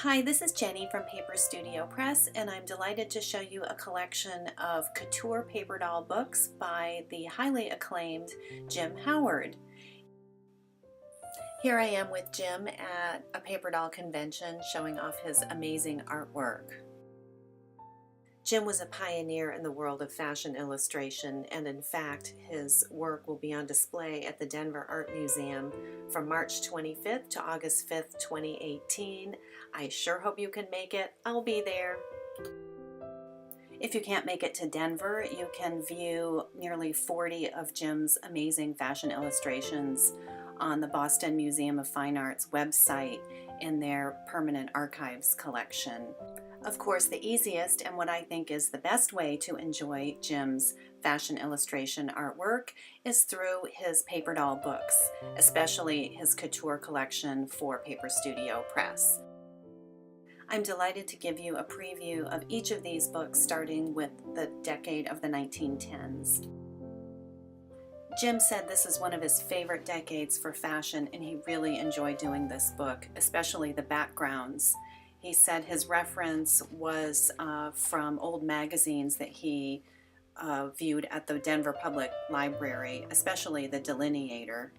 Hi, this is Jenny from Paper Studio Press, and I'm delighted to show you a collection of couture paper doll books by the highly acclaimed Jim Howard. Here I am with Jim at a paper doll convention showing off his amazing artwork. Jim was a pioneer in the world of fashion illustration, and in fact, his work will be on display at the Denver Art Museum from March 25th to August 5th, 2018. I sure hope you can make it. I'll be there. If you can't make it to Denver, you can view nearly 40 of Jim's amazing fashion illustrations on the Boston Museum of Fine Arts website in their permanent archives collection. Of course, the easiest and what I think is the best way to enjoy Jim's fashion illustration artwork is through his paper doll books, especially his couture collection for Paper Studio Press. I'm delighted to give you a preview of each of these books starting with the decade of the 1910s. Jim said this is one of his favorite decades for fashion, and he really enjoyed doing this book, especially the backgrounds. He said his reference was from old magazines that he viewed at the Denver Public Library, especially the Delineator.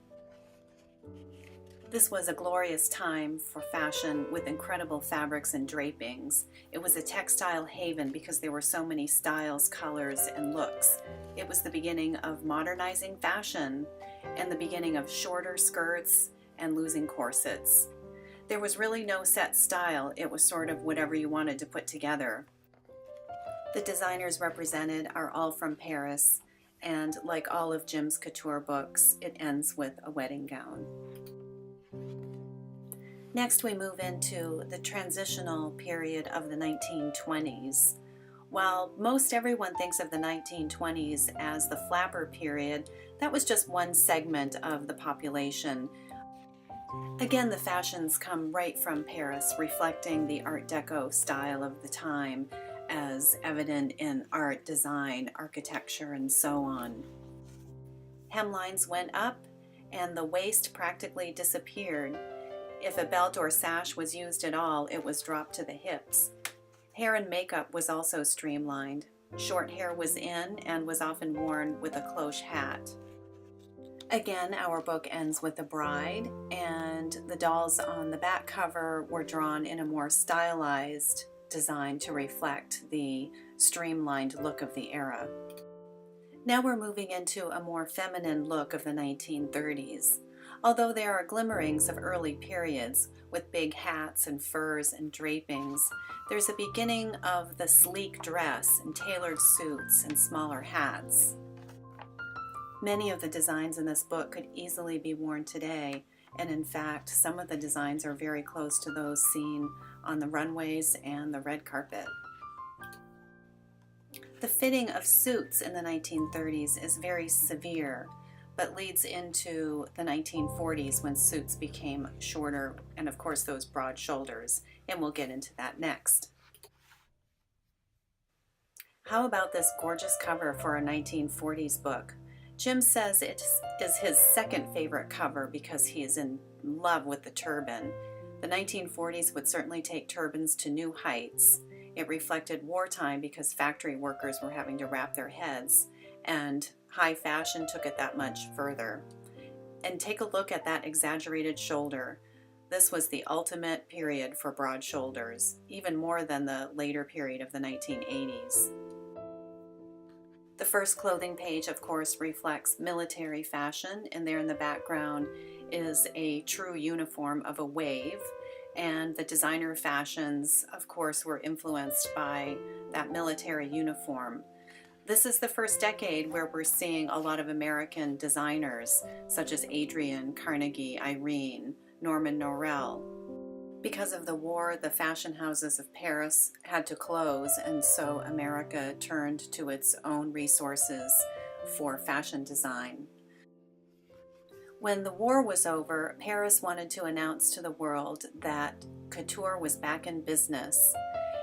This was a glorious time for fashion with incredible fabrics and drapings. It was a textile haven because there were so many styles, colors, and looks. It was the beginning of modernizing fashion and the beginning of shorter skirts and losing corsets. There was really no set style. It was sort of whatever you wanted to put together. The designers represented are all from Paris, and like all of Jim's couture books, it ends with a wedding gown. Next, we move into the transitional period of the 1920s. While most everyone thinks of the 1920s as the flapper period, that was just one segment of the population. Again, the fashions come right from Paris, reflecting the Art Deco style of the time, as evident in art, design, architecture, and so on. Hemlines went up, and the waist practically disappeared. If a belt or sash was used at all, it was dropped to the hips. Hair and makeup was also streamlined. Short hair was in and was often worn with a cloche hat. Again, our book ends with a bride, and the dolls on the back cover were drawn in a more stylized design to reflect the streamlined look of the era. Now we're moving into a more feminine look of the 1930s. Although there are glimmerings of early periods with big hats and furs and drapings, there's a beginning of the sleek dress and tailored suits and smaller hats. Many of the designs in this book could easily be worn today, and in fact, some of the designs are very close to those seen on the runways and the red carpet. The fitting of suits in the 1930s is very severe, but leads into the 1940s when suits became shorter and of course those broad shoulders, and we'll get into that next. How about this gorgeous cover for a 1940s book? Jim says it is his second favorite cover because he is in love with the turban. The 1940s would certainly take turbans to new heights. It reflected wartime because factory workers were having to wrap their heads, and high fashion took it that much further. And take a look at that exaggerated shoulder. This was the ultimate period for broad shoulders, even more than the later period of the 1980s. The first clothing page, of course, reflects military fashion, and there in the background is a true uniform of a wave, and the designer fashions, of course, were influenced by that military uniform. This is the first decade where we're seeing a lot of American designers, such as Adrian, Carnegie, Irene, Norman Norell. Because of the war, the fashion houses of Paris had to close, and so America turned to its own resources for fashion design. When the war was over, Paris wanted to announce to the world that couture was back in business.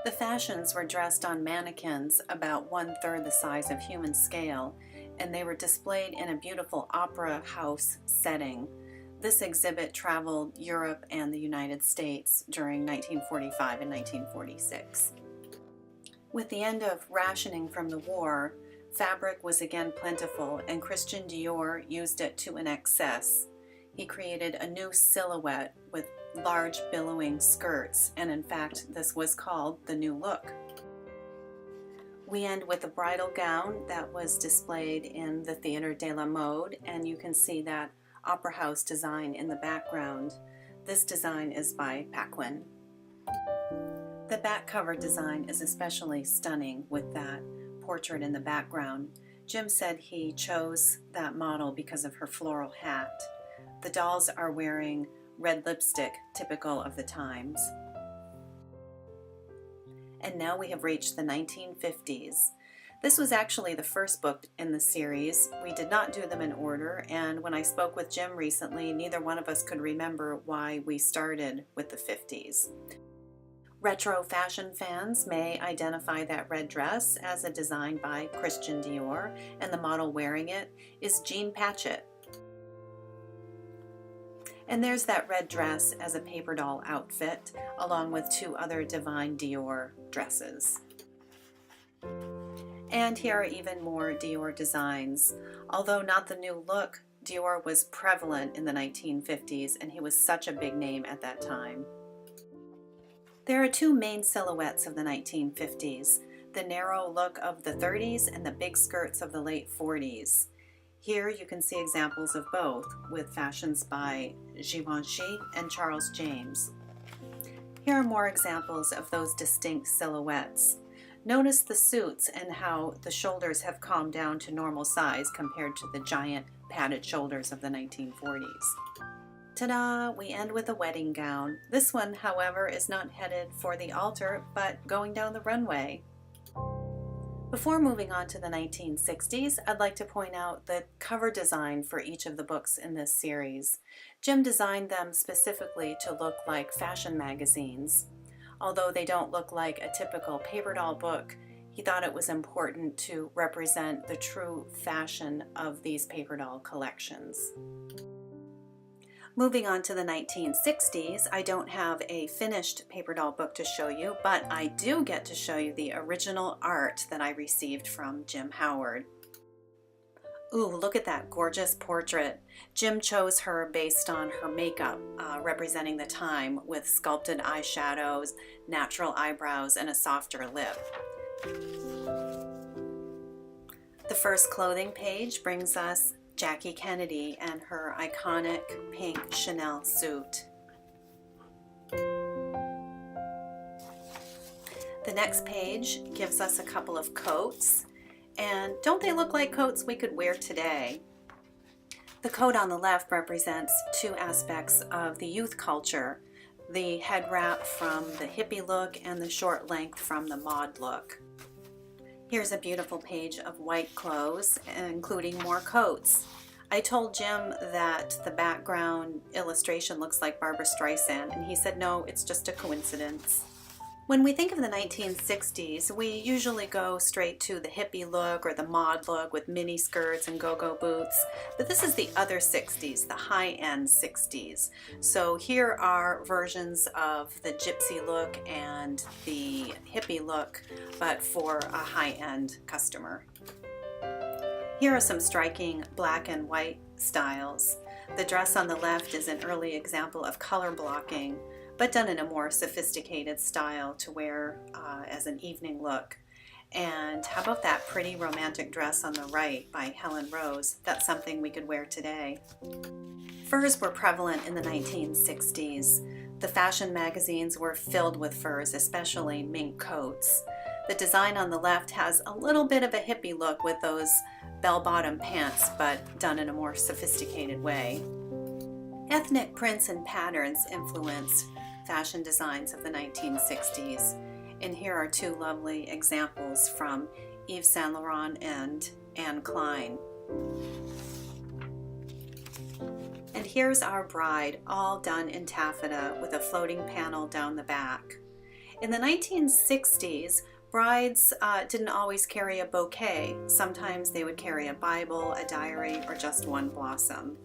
The fashions were dressed on mannequins about 1/3 the size of human scale, and they were displayed in a beautiful opera house setting. This exhibit traveled Europe and the United States during 1945 and 1946. With the end of rationing from the war, fabric was again plentiful, and Christian Dior used it to an excess. He created a new silhouette with large billowing skirts, and in fact, this was called the new look. We end with a bridal gown that was displayed in the Theatre de la Mode, and you can see that opera house design in the background. This design is by Paquin. The back cover design is especially stunning with that portrait in the background. Jim said he chose that model because of her floral hat. The dolls are wearing red lipstick, typical of the times. And now we have reached the 1950s. This was actually the first book in the series. We did not do them in order, and when I spoke with Jim recently, neither one of us could remember why we started with the 50s. Retro fashion fans may identify that red dress as a design by Christian Dior, and the model wearing it is Jean Patchett. And there's that red dress as a paper doll outfit, along with two other Divine Dior dresses. And here are even more Dior designs. Although not the new look, Dior was prevalent in the 1950s, and he was such a big name at that time. There are two main silhouettes of the 1950s, the narrow look of the 30s and the big skirts of the late 40s. Here you can see examples of both, with fashions by Givenchy and Charles James. Here are more examples of those distinct silhouettes. Notice the suits and how the shoulders have calmed down to normal size compared to the giant padded shoulders of the 1940s. Ta-da! We end with a wedding gown. This one, however, is not headed for the altar, but going down the runway. Before moving on to the 1960s, I'd like to point out the cover design for each of the books in this series. Jim designed them specifically to look like fashion magazines. Although they don't look like a typical paper doll book, he thought it was important to represent the true fashion of these paper doll collections. Moving on to the 1960s, I don't have a finished paper doll book to show you, but I do get to show you the original art that I received from Jim Howard. Ooh, look at that gorgeous portrait. Jim chose her based on her makeup, representing the time with sculpted eyeshadows, natural eyebrows, and a softer lip. The first clothing page brings us Jackie Kennedy and her iconic pink Chanel suit. The next page gives us a couple of coats, and don't they look like coats we could wear today? The coat on the left represents two aspects of the youth culture, the head wrap from the hippie look and the short length from the mod look. Here's a beautiful page of white clothes, including more coats. I told Jim that the background illustration looks like Barbra Streisand, and he said no, it's just a coincidence. When we think of the 1960s, we usually go straight to the hippie look or the mod look with mini skirts and go-go boots, but this is the other 60s, the high-end 60s. So here are versions of the gypsy look and the hippie look, but for a high-end customer. Here are some striking black and white styles. The dress on the left is an early example of color blocking, but done in a more sophisticated style to wear as an evening look. And how about that pretty romantic dress on the right by Helen Rose? That's something we could wear today. Furs were prevalent in the 1960s. The fashion magazines were filled with furs, especially mink coats. The design on the left has a little bit of a hippie look with those bell-bottom pants, but done in a more sophisticated way. Ethnic prints and patterns influenced fashion designs of the 1960s, and here are two lovely examples from Yves Saint Laurent and Anne Klein. And here's our bride, all done in taffeta with a floating panel down the back. In the 1960s, brides didn't always carry a bouquet. Sometimes they would carry a Bible, a diary, or just one blossom.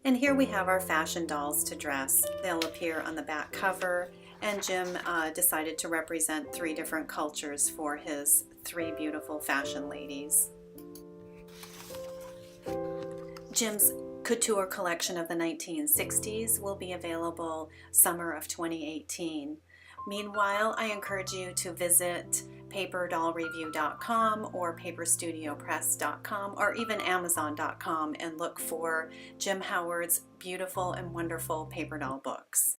And here we have our fashion dolls to dress. They'll appear on the back cover, and Jim decided to represent 3 different cultures for his 3 beautiful fashion ladies. Jim's couture collection of the 1960s will be available summer of 2018. Meanwhile, I encourage you to visit paperdollreview.com or paperstudiopress.com or even amazon.com and look for Jim Howard's beautiful and wonderful paper doll books.